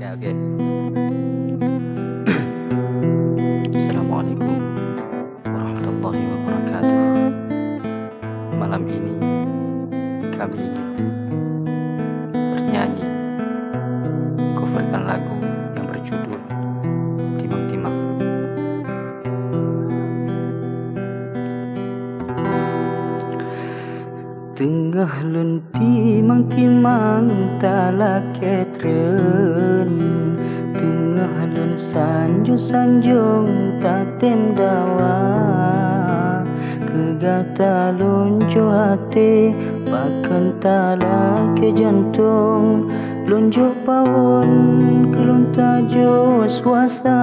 Ya, oke. Assalamualaikum warahmatullahi wabarakatuh. Malam ini kami bernyanyi coverkan lagu yang berjudul Timang Timang. Tengah lun timang-timang tala ketren, tengah lun sanjung-sanjung tatem dawa, kegata lonjo hati bahkan tala ke jantung, lonjo pawon kelun tajo suasa.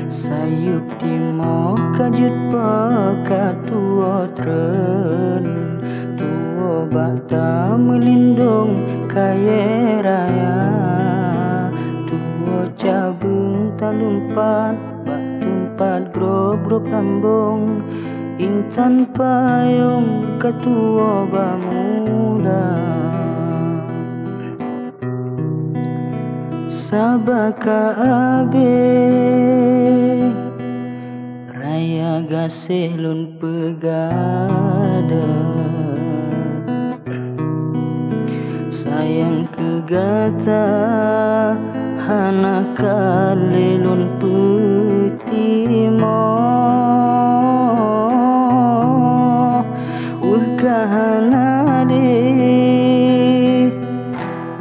Sayup timo kajut pakatua tren, tuo bata melindung kaya raya, tuo cabung talumpat bak tempat grob-grob lambung, intan payung ketua bamuda. Sabaka abe raya gasih lun pegada, sayang kegata hana kali lun petimo, kahana de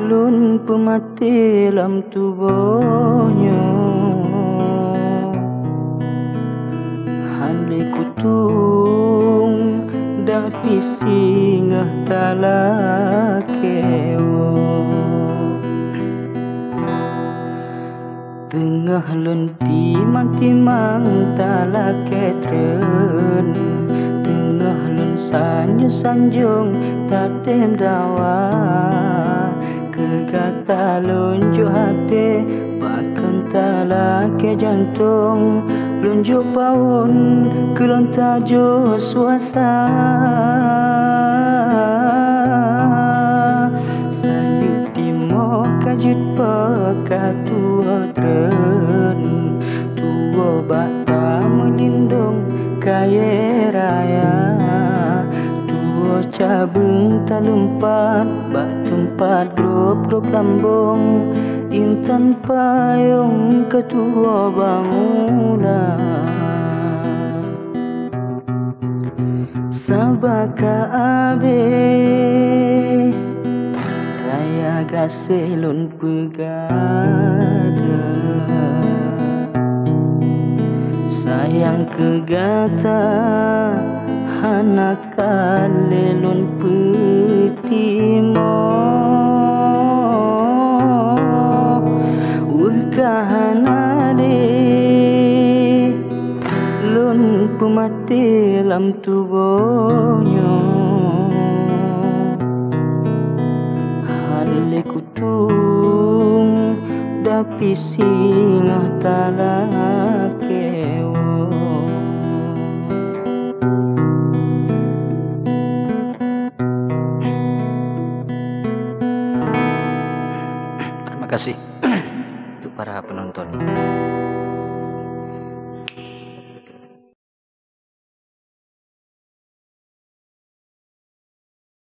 lun pemati lam tubuhnya, handai kutung dah pisingah talakewo, tengah lun timang-timang talaketren, tengah lun sanjung-sanjung tatem dawa, kegata lonjo hati bahkan tala ke jantung, lonjo pawon kelon tajo suasa. Sayup timo kajut pakatua tren, tuo bata melindung kaya raya, tuo cabung talumpat bak tempat grob-grob lambung, intan payung ketua bamuda. Sabaka abe raya gasih lun pegada, sayang kegata hana kali lun petimo, kahana de lun pemati lam tubuhnya, handai kutung dapi singah talakewo. Terima kasih untuk para penonton.